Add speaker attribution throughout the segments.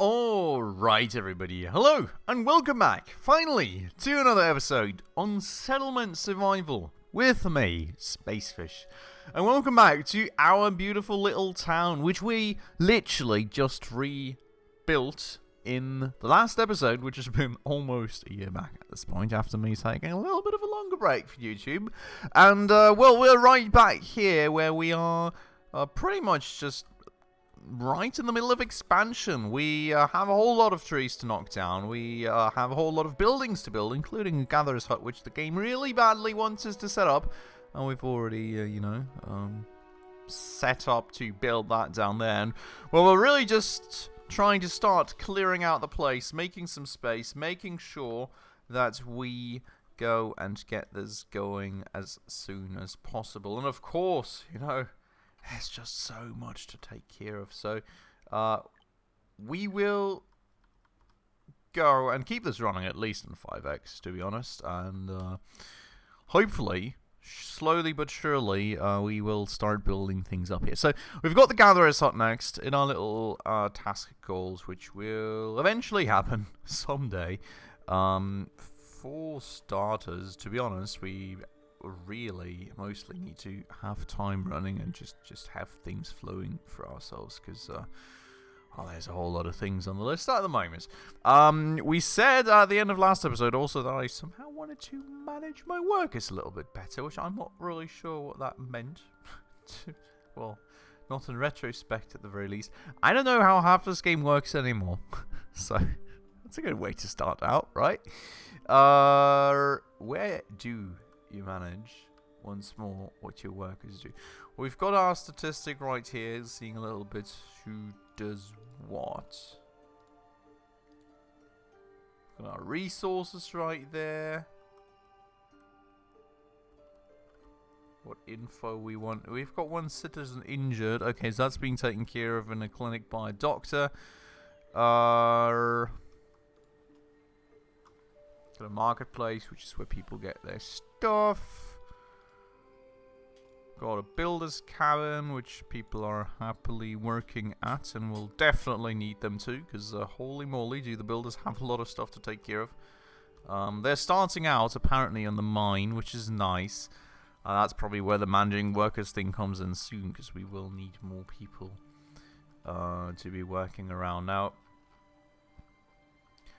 Speaker 1: Alright everybody, hello and welcome back, finally, to another episode on Settlement Survival with me, Spacefish. And welcome back to our beautiful little town, which we literally just rebuilt in the last episode, which has been almost a year back at this point, after me taking a little bit of a longer break for YouTube. And, well, we're right back here where we are pretty much just right in the middle of expansion. We have a whole lot of trees to knock down. We have a whole lot of buildings to build, including a gatherer's hut, which the game really badly wants us to set up. And we've already, set up to build that down there. And, well, we're really just trying to start clearing out the place, making some space, making sure that we go and get this going as soon as possible. And, of course, there's just so much to take care of. So, we will go and keep this running at least in 5x, to be honest. And hopefully, slowly but surely, we will start building things up here. So, we've got the Gatherer's Hut next in our little task goals, which will eventually happen someday. For starters, to be honest, we really mostly need to have time running and just have things flowing for ourselves, because there's a whole lot of things on the list at the moment. We said at the end of last episode also that I somehow wanted to manage my workers a little bit better, which I'm not really sure what that meant. Well, not in retrospect at the very least. I don't know how half this game works anymore. So that's a good way to start out, right? Where do you manage once more what your workers do? We've got our statistic right here, seeing a little bit who does what. Got our resources right there. What info we want? We've got one citizen injured. Okay, so that's being taken care of in a clinic by a doctor. Got a marketplace, which is where people get their stuff. Got a builder's cabin, which people are happily working at, and will definitely need them too, because holy moly, do the builders have a lot of stuff to take care of. They're starting out apparently on the mine, which is nice. That's probably where the managing workers thing comes in soon, because we will need more people to be working around now.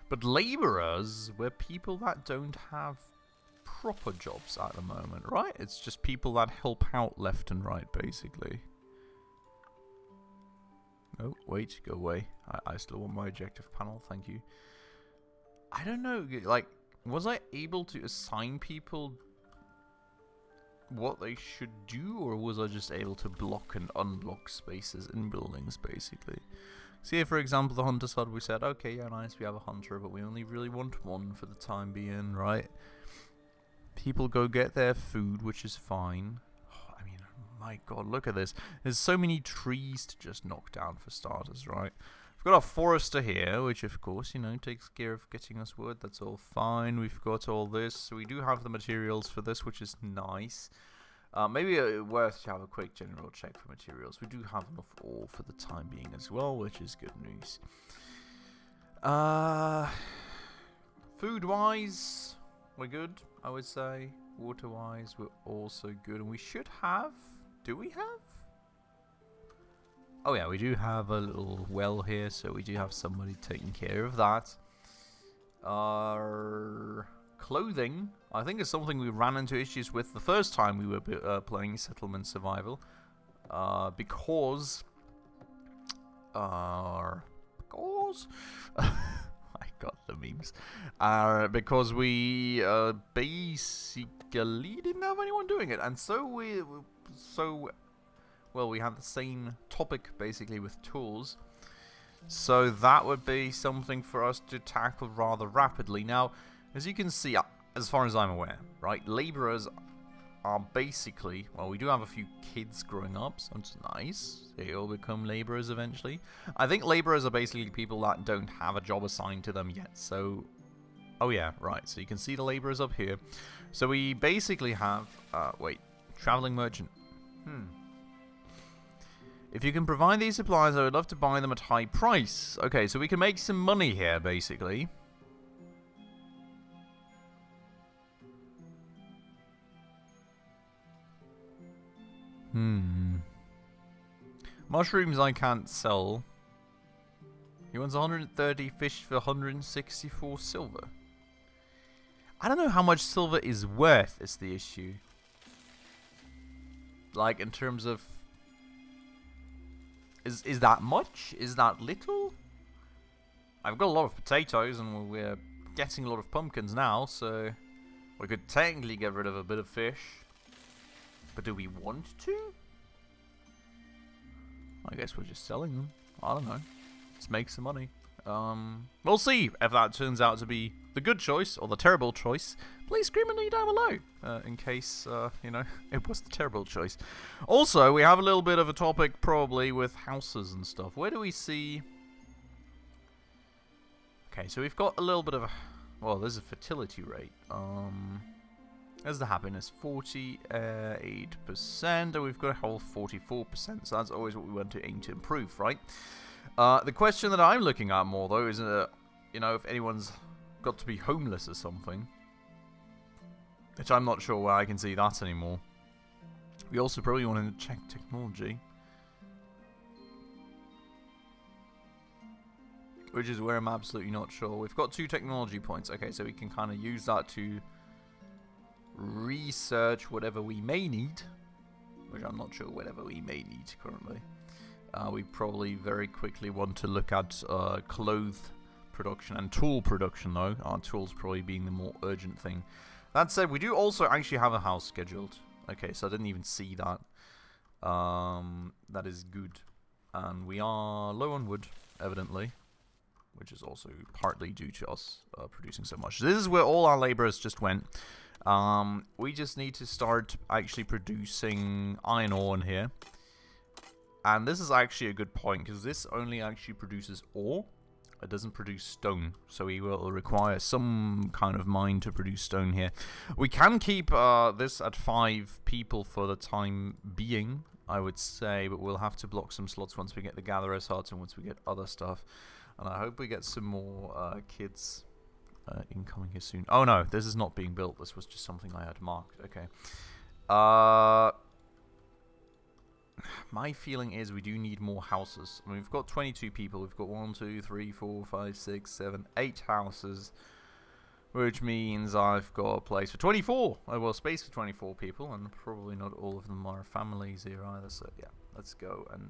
Speaker 1: But labourers were people that don't have proper jobs at the moment, right? It's just people that help out left and right, basically. Oh, wait, go away. I still want my objective panel, thank you. I don't know, like, was I able to assign people what they should do, or was I just able to block and unblock spaces in buildings, basically? See, for example, the hunter's hut, we said, okay, yeah, nice, we have a hunter, but we only really want one for the time being, right? People go get their food, which is fine. Oh, I mean, my god, look at this. There's so many trees to just knock down for starters, right? We've got our forester here, which, of course, takes care of getting us wood. That's all fine. We've got all this. So we do have the materials for this, which is nice. Maybe worth to have a quick general check for materials. We do have enough ore for the time being as well, which is good news. Food-wise, we're good, I would say. Water-wise, we're also good. And we should have... Do we have? Oh yeah, we do have a little well here, so we do have somebody taking care of that. Our clothing, I think, is something we ran into issues with the first time we were playing Settlement Survival, because I got the memes. Because we basically didn't have anyone doing it, and so we had the same topic basically with tools. So that would be something for us to tackle rather rapidly. Now, as you can see, as far as I'm aware, right, labourers are basically, well, we do have a few kids growing up, so it's nice. They all become labourers eventually. I think labourers are basically people that don't have a job assigned to them yet, so... Oh yeah, right, so you can see the labourers up here. So we basically have, travelling merchant. If you can provide these supplies, I would love to buy them at high price. Okay, so we can make some money here, basically. Mushrooms I can't sell. He wants 130 fish for 164 silver. I don't know how much silver is worth, is the issue. Like, in terms of... Is that much? Is that little? I've got a lot of potatoes, and we're getting a lot of pumpkins now, so... we could technically get rid of a bit of fish. But do we want to? I guess we're just selling them. I don't know. Let's make some money. We'll see if that turns out to be the good choice or the terrible choice. Please scream at me down below, in case, you know, it was the terrible choice. Also, we have a little bit of a topic probably with houses and stuff. Where do we see... okay, so we've got a little bit of a... well, there's a fertility rate. There's the happiness, 48%, and we've got a whole 44%, so that's always what we want to aim to improve, right? The question that I'm looking at more, though, is, you know, if anyone's got to be homeless or something. Which I'm not sure where I can see that anymore. We also probably want to check technology. Which is where I'm absolutely not sure. We've got 2 technology points. Okay, so we can kind of use that to research whatever we may need. Which I'm not sure whatever we may need currently. We probably very quickly want to look at clothes production and tool production, though. Our tools probably being the more urgent thing. That said, we do also actually have a house scheduled. Okay, so I didn't even see that. That is good. And we are low on wood, evidently. Which is also partly due to us producing so much. This is where all our laborers just went. We just need to start actually producing iron ore in here. And this is actually a good point, because this only actually produces ore. It doesn't produce stone, so we will require some kind of mine to produce stone here. We can keep this at 5 people for the time being, I would say, but we'll have to block some slots once we get the Gatherer's Hut and once we get other stuff. And I hope we get some more kids incoming here soon. Oh no, this is not being built. This was just something I had marked. Okay. My feeling is we do need more houses. I mean, we've got 22 people. We've got 1, 2, 3, 4, 5, 6, 7, 8 houses. Which means I've got a place for 24. Well, space for 24 people. And probably not all of them are families here either. So, yeah. Let's go and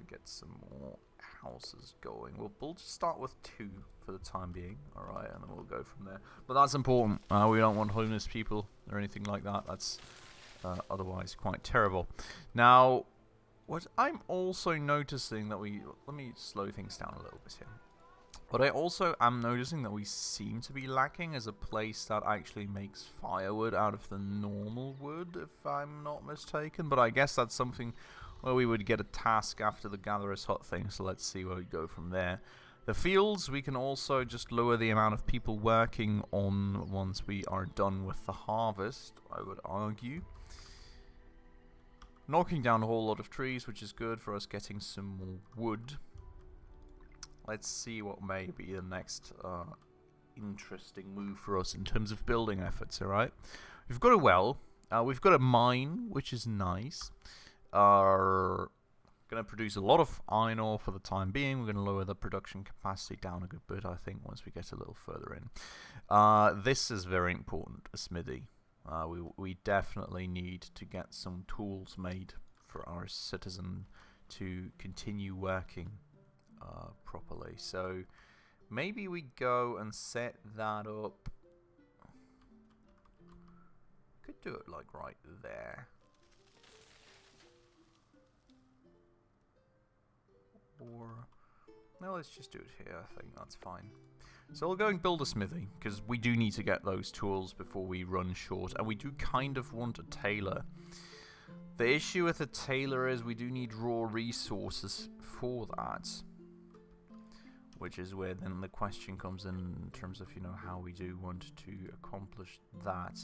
Speaker 1: get some more houses going. We'll just start with 2 for the time being. Alright, and then we'll go from there. But that's important. We don't want homeless people or anything like that. That's otherwise quite terrible. Now... what I'm also noticing that let me slow things down a little bit here. What I also am noticing that we seem to be lacking is a place that actually makes firewood out of the normal wood, if I'm not mistaken. But I guess that's something where we would get a task after the Gatherer's Hut thing, so let's see where we go from there. The fields, we can also just lower the amount of people working on once we are done with the harvest, I would argue. Knocking down a whole lot of trees, which is good for us getting some more wood. Let's see what may be the next interesting move for us in terms of building efforts, alright? We've got a well. We've got a mine, which is nice. Going to produce a lot of iron ore for the time being. We're going to lower the production capacity down a good bit, I think, once we get a little further in. This is very important, a smithy. We definitely need to get some tools made for our citizen to continue working properly. So maybe we go and set that up. Could do it like right there. Or no, let's just do it here. I think that's fine. So we'll go and build a smithy, because we do need to get those tools before we run short. And we do kind of want a tailor. The issue with a tailor is we do need raw resources for that. Which is where then the question comes in terms of, you know, how we do want to accomplish that.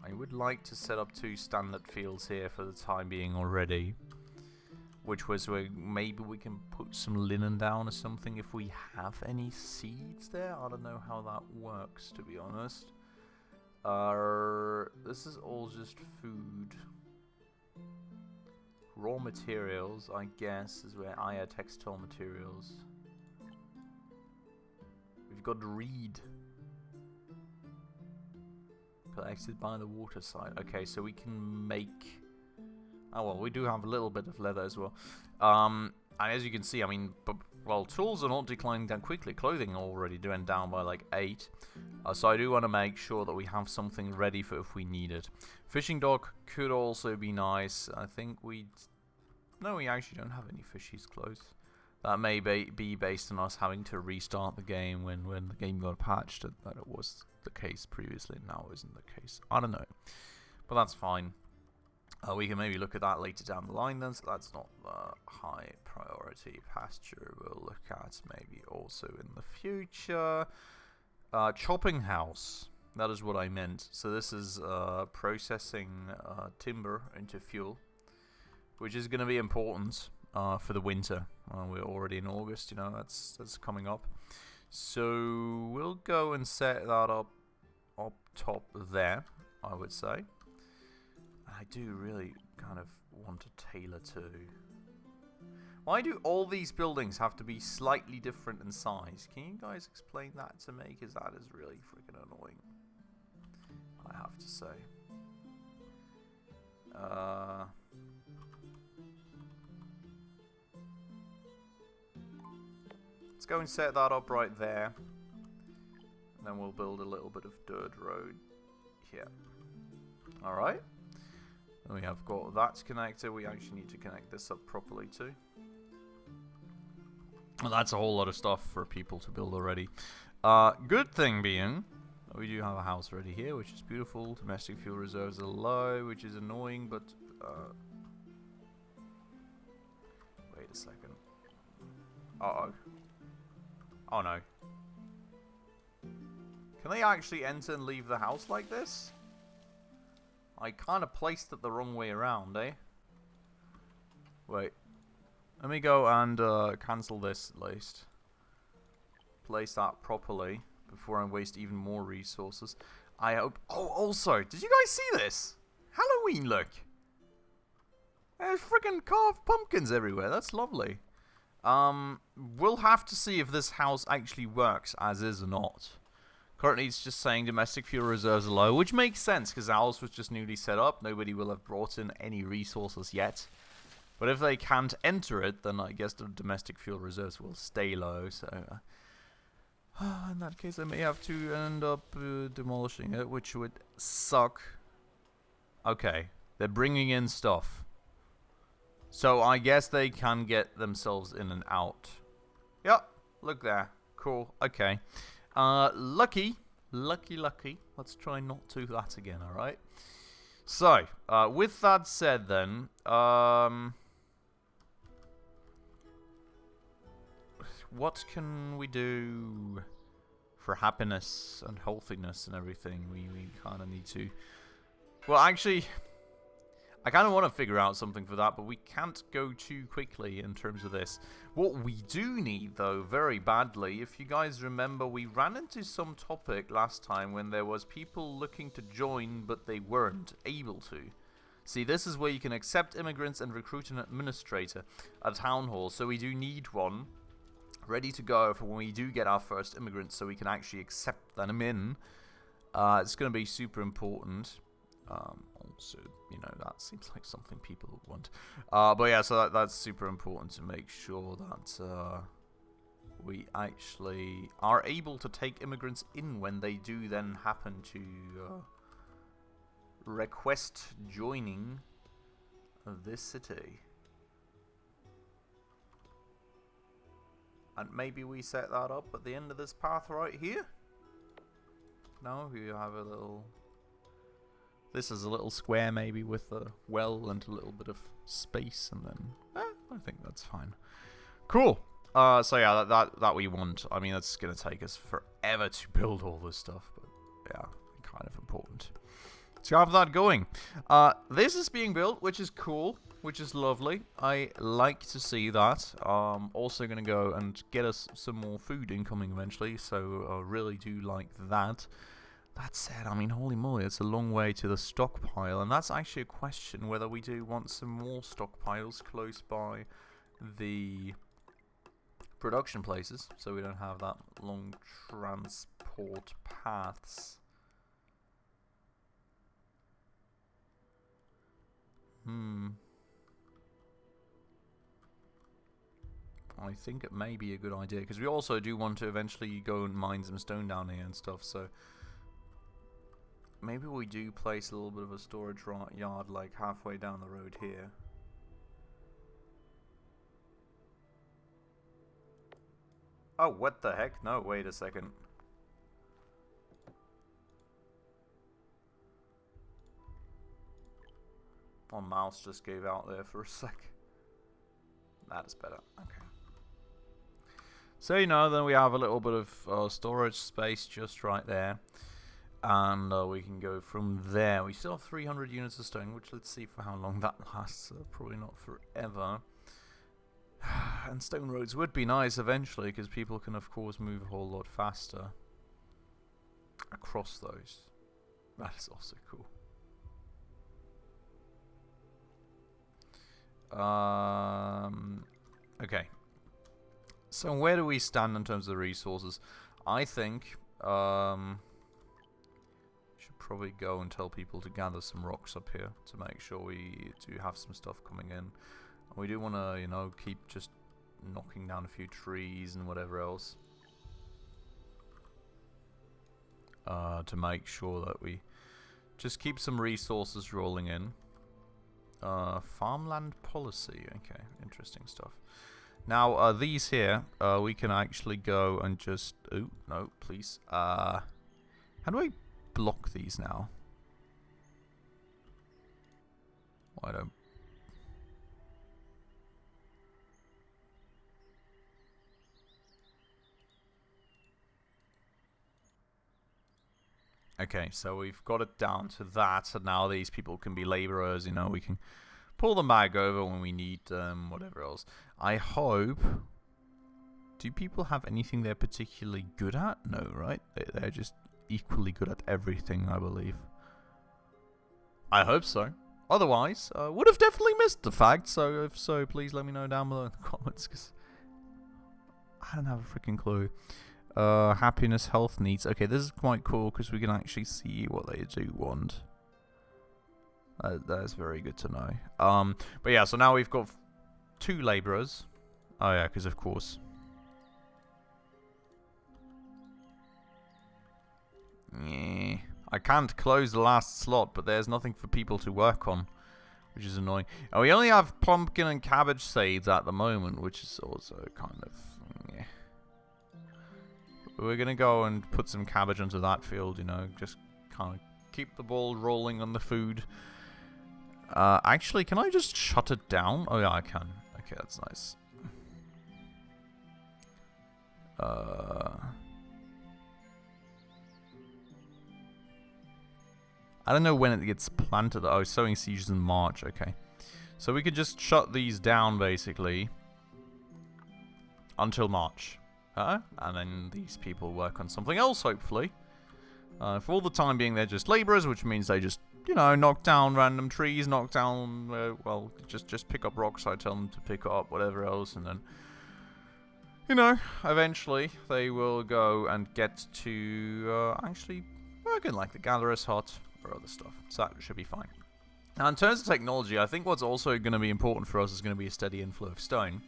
Speaker 1: I would like to set up 2 standard fields here for the time being already. Which was where maybe we can put some linen down or something if we have any seeds there. I don't know how that works, to be honest. This is all just food. Raw materials, I guess, is where I add textile materials. We've got reed. Collected by the water side. Okay, so we can make... Oh, well, we do have a little bit of leather as well. And as you can see, I mean, well, tools are not declining that quickly. Clothing already went down by like 8. So I do want to make sure that we have something ready for if we need it. Fishing dock could also be nice. I think we... No, we actually don't have any fishies close. That may be based on us having to restart the game when the game got patched. That it was the case previously. Now isn't the case. I don't know. But that's fine. We can maybe look at that later down the line then, so that's not the high priority. Pasture we'll look at maybe also in the future. Chopping house, that is what I meant. So this is processing timber into fuel, which is going to be important for the winter. We're already in August, you know, that's coming up. So we'll go and set that up top there, I would say. I do really kind of want to tailor to... Why do all these buildings have to be slightly different in size? Can you guys explain that to me? Because that is really freaking annoying, I have to say. Let's go and set that up right there. And then we'll build a little bit of dirt road here. Alright. We have got that connector. We actually need to connect this up properly too. Well, that's a whole lot of stuff for people to build already. Good thing being, we do have a house ready here, which is beautiful. Domestic fuel reserves are low, which is annoying, but... wait a second. Uh-oh. Oh no. Can they actually enter and leave the house like this? I kind of placed it the wrong way around, eh? Wait. Let me go and cancel this at least. Place that properly before I waste even more resources. I hope... Oh, also, did you guys see this? Halloween look. There's freaking carved pumpkins everywhere. That's lovely. We'll have to see if this house actually works as is or not. Currently, it's just saying domestic fuel reserves are low, which makes sense because ours was just newly set up. Nobody will have brought in any resources yet. But if they can't enter it, then I guess the domestic fuel reserves will stay low. So, in that case, I may have to end up demolishing it, which would suck. Okay, they're bringing in stuff. So I guess they can get themselves in and out. Yep, look there. Cool, okay. Lucky. Let's try not to do that again, alright? So, with that said then, what can we do for happiness and healthiness and everything? We kind of need to... Well, actually... I kind of want to figure out something for that, but we can't go too quickly in terms of this. What we do need, though, very badly, if you guys remember, we ran into some topic last time when there was people looking to join, but they weren't able to. See, this is where you can accept immigrants and recruit an administrator at town hall, so we do need one ready to go for when we do get our first immigrants, so we can actually accept them in. It's going to be super important. Also, you know, that seems like something people would want. But yeah, so that's super important to make sure that we actually are able to take immigrants in when they do then happen to request joining this city. And maybe we set that up at the end of this path right here. No, we have a little... This is a little square maybe with a well and a little bit of space, and then I think that's fine. Cool. So yeah, that we want. I mean, that's gonna take us forever to build all this stuff, but yeah, kind of important. to have that going. This is being built, which is cool, which is lovely. I like to see that. Also going to go and get us some more food incoming eventually, so I really do like that. That said, I mean, holy moly, it's a long way to the stockpile, and that's actually a question whether we do want some more stockpiles close by the production places, so we don't have that long transport paths. I think it may be a good idea, because we also do want to eventually go and mine some stone down here and stuff, so maybe we do place a little bit of a storage yard like halfway down the road here. Oh, what the heck? No, wait a second. My mouse just gave out there for a sec. That is better. Okay. So, you know, then we have a little bit of storage space just right there. And we can go from there. We still have 300 units of stone, which let's see for how long that lasts. Probably not forever. And stone roads would be nice eventually, because people can, of course, move a whole lot faster across those. That is also cool. Okay. So where do we stand in terms of the resources? I think should probably go and tell people to gather some rocks up here to make sure we do have some stuff coming in. And we do want to, you know, keep just knocking down a few trees and whatever else to make sure that we just keep some resources rolling in. Farmland policy. Okay, interesting stuff. Now, these here, we can actually go and just... Oh, no, please. How do I block these now? Why don't... Okay, so we've got it down to that, and now these people can be laborers, you know, we can pull them back over when we need them, whatever else. I hope... Do people have anything they're particularly good at? No, right? They're just equally good at everything, I believe. I hope so. Otherwise, would have definitely missed the fact, so if so, please let me know down below in the comments, because I don't have a freaking clue. Happiness, health needs. Okay, this is quite cool because we can actually see what they do want. That's very good to know. But yeah, so now we've got 2 laborers. Oh yeah, because of course. Yeah, I can't close the last slot, but there's nothing for people to work on, which is annoying. And we only have pumpkin and cabbage seeds at the moment, which is also kind of... Yeah. We're going to go and put some cabbage into that field, you know, just kind of keep the ball rolling on the food. Actually, can I just shut it down? Oh, yeah, I can. Okay, that's nice. I don't know when it gets planted. Oh, sowing seeds in March. Okay. So we could just shut these down, basically, until March. And then these people work on something else, hopefully. For all the time being, they're just laborers, which means they just, you know, knock down random trees, knock down, well, just pick up rocks I tell them to pick up, whatever else, and then, you know, eventually they will go and get to actually work in, like, the gatherer's hut or other stuff. So that should be fine. Now, in terms of technology, I think what's also going to be important for us is going to be a steady inflow of stone.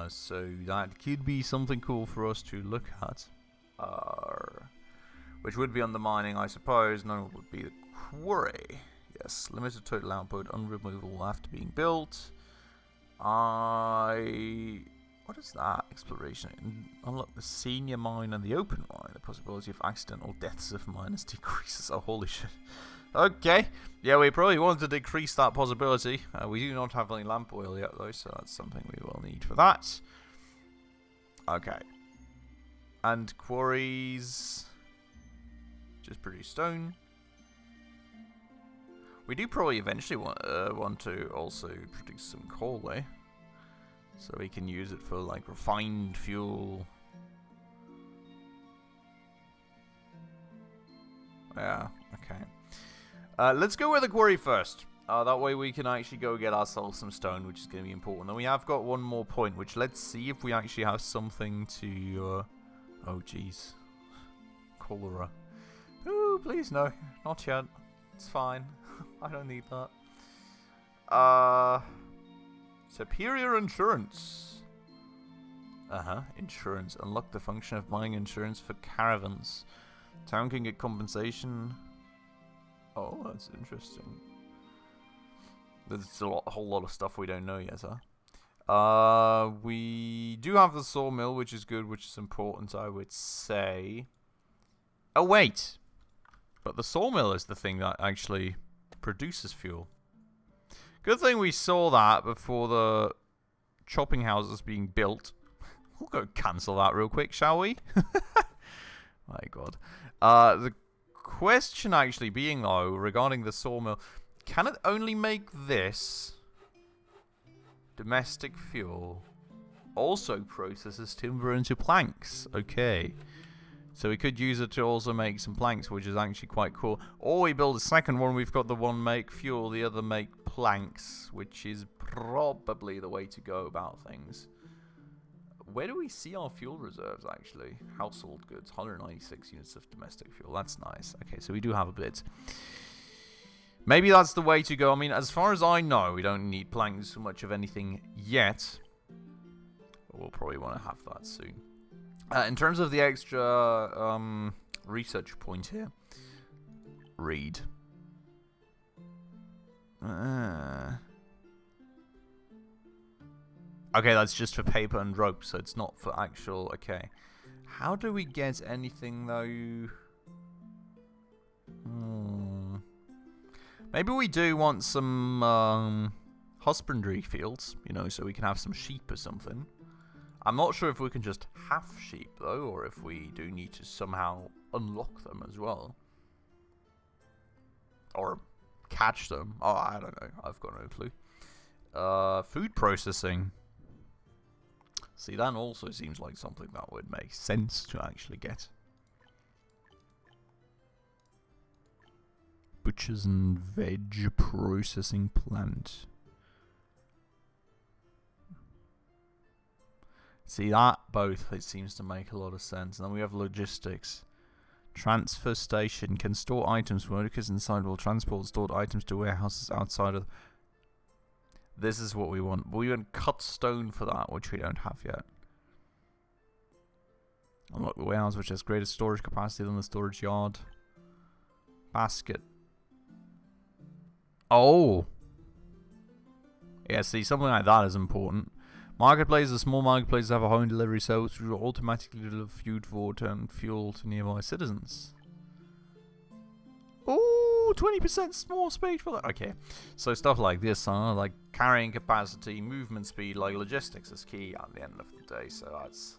Speaker 1: So that could be something cool for us to look at. Which would be under mining, I suppose. No, it would be the quarry. Yes, limited total output, unremovable after being built. What is that? Exploration. Unlock the senior mine and the open mine. The possibility of accidental deaths if miners decreases. Oh, holy shit. Okay. Yeah, we probably want to decrease that possibility. We do not have any lamp oil yet, though, so that's something we will need for that. Okay. And quarries... just produce stone. We do probably eventually want to also produce some coal, eh? So we can use it for, like, refined fuel. Yeah, okay. Let's go with the quarry first. That way we can actually go get ourselves some stone, which is going to be important. Then we have got one more point, which let's see if we actually have something to... oh, jeez. Cholera. Ooh, please no. Not yet. It's fine. I don't need that. Superior insurance. Insurance. Unlock the function of buying insurance for caravans. Town can get compensation. Oh, that's interesting. There's a whole lot of stuff we don't know yet, huh? We do have the sawmill, which is good, which is important, I would say. Oh, wait. But the sawmill is the thing that actually produces fuel. Good thing we saw that before the chopping house is being built. We'll go cancel that real quick, shall we? My God. The question actually being, though, regarding the sawmill, can it only make this domestic fuel? Also processes timber into planks. Okay. So we could use it to also make some planks, which is actually quite cool. Or we build a second one. We've got the one make fuel, the other make planks, which is probably the way to go about things. Where do we see our fuel reserves, actually? Household goods, 196 units of domestic fuel. That's nice. Okay, so we do have a bit. Maybe that's the way to go. I mean, as far as I know, we don't need planks so much of anything yet. But we'll probably want to have that soon. In terms of the extra research point here, read. Okay, that's just for paper and rope, so it's not for actual... Okay. How do we get anything, though? Maybe we do want some husbandry fields, you know, so we can have some sheep or something. I'm not sure if we can just have sheep, though, or if we do need to somehow unlock them as well. Or catch them. Oh, I don't know. I've got no clue. Food processing. See, that also seems like something that would make sense to actually get. Butchers and veg processing plant. See, that both, it seems to make a lot of sense. And then we have logistics. Transfer station can store items. Workers inside will transport stored items to warehouses outside of... This is what we want. We want cut stone for that, which we don't have yet. Unlock the warehouse, which has greater storage capacity than the storage yard. Basket. Oh! Yeah, see, something like that is important. Marketplaces, small marketplaces have a home delivery service which will automatically deliver food, water, and fuel to nearby citizens. Oh, 20% more space for that. Okay, so stuff like this, like carrying capacity, movement speed, like logistics is key at the end of the day, so that's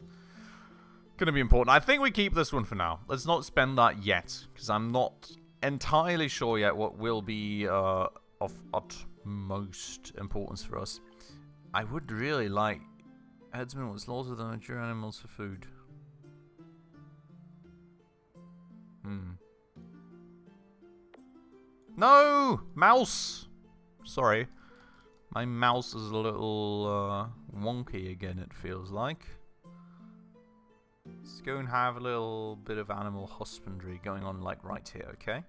Speaker 1: going to be important. I think we keep this one for now. Let's not spend that yet, because I'm not entirely sure yet what will be of utmost importance for us. I would really like herdsmen will slaughter the mature animals for food. No! Mouse! Sorry. My mouse is a little wonky again, it feels like. Let's go and have a little bit of animal husbandry going on, like right here, okay?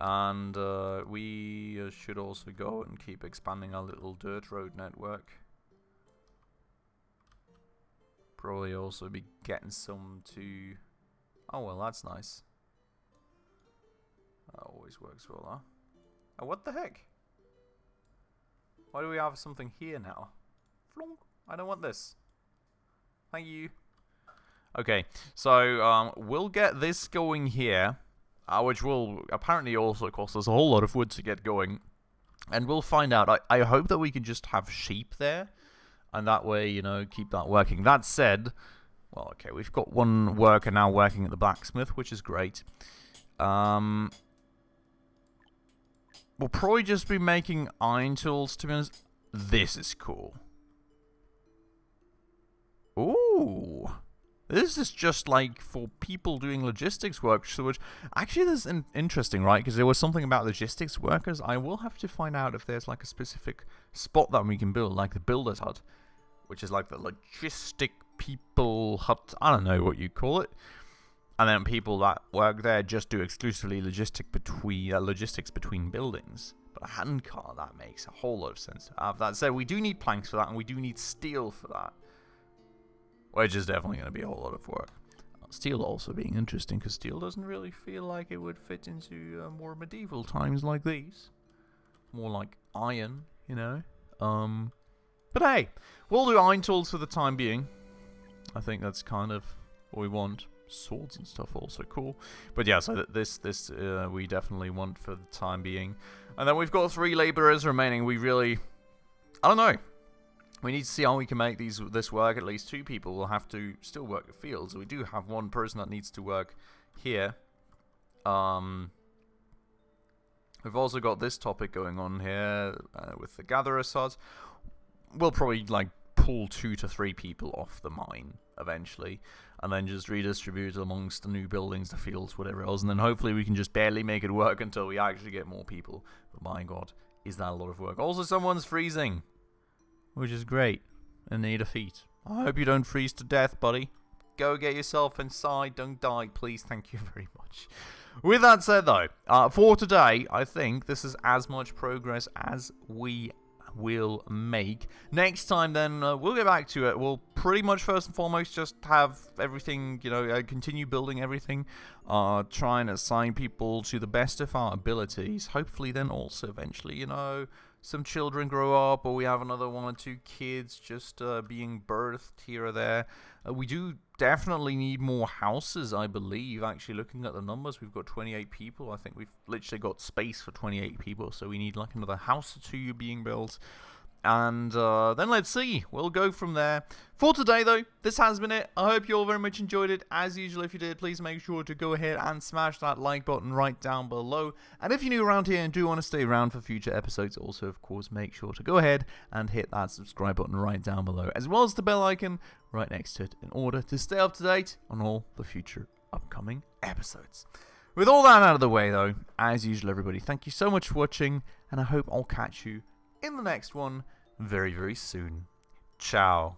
Speaker 1: And we should also go and keep expanding our little dirt road network. Probably also be getting some to... Oh, well, that's nice. That always works well, huh? Oh, what the heck? Why do we have something here now? Flonk. I don't want this. Thank you. Okay, so we'll get this going here. Which will apparently also cost us a whole lot of wood to get going. And we'll find out. I hope that we can just have sheep there. And that way, you know, keep that working. That said, well, okay, we've got one worker now working at the blacksmith, which is great. we'll probably just be making iron tools, to be honest. This is cool. Ooh. This is just like for people doing logistics work, which actually is interesting, right? Because there was something about logistics workers. I will have to find out if there's like a specific spot that we can build, like the builder's hut, which is like the logistic people hut. I don't know what you call it. And then people that work there just do exclusively logistics between buildings. But a handcar, that makes a whole lot of sense. That said, we do need planks for that, and we do need steel for that. Which is definitely going to be a whole lot of work. Steel also being interesting, because steel doesn't really feel like it would fit into more medieval times like these. More like iron, you know. But hey, we'll do iron tools for the time being. I think that's kind of what we want. Swords and stuff also cool. But yeah, so this we definitely want for the time being. And then we've got 3 laborers remaining. We really... I don't know. We need to see how we can make this work. At least 2 people will have to still work the fields. We do have 1 person that needs to work here. We've also got this topic going on here with the gatherer hut. We'll probably like pull 2 to 3 people off the mine eventually, and then just redistribute amongst the new buildings, the fields, whatever else, and then hopefully we can just barely make it work until we actually get more people. But my god, is that a lot of work. Also, someone's freezing, which is great, and need a feat. I hope you don't freeze to death, buddy. Go get yourself inside, don't die, please, thank you very much. With that said, though, for today, I think this is as much progress as we will make. Next time, then, we'll get back to it. We'll pretty much, first and foremost, just have everything, you know, continue building everything, try and assign people to the best of our abilities. Hopefully, then, also, eventually, you know, some children grow up, or we have another 1 or 2 kids just being birthed here or there. We do definitely need more houses, I believe. Actually, looking at the numbers, we've got 28 people. I think we've literally got space for 28 people, so we need like another house or 2 being built. And then let's see. We'll go from there. For today, though, this has been it. I hope you all very much enjoyed it. As usual, if you did, please make sure to go ahead and smash that like button right down below. And if you're new around here and do want to stay around for future episodes, also, of course, make sure to go ahead and hit that subscribe button right down below, as well as the bell icon right next to it, in order to stay up to date on all the future upcoming episodes. With all that out of the way, though, as usual, everybody, thank you so much for watching, and I hope I'll catch you in the next one very, very soon. Ciao.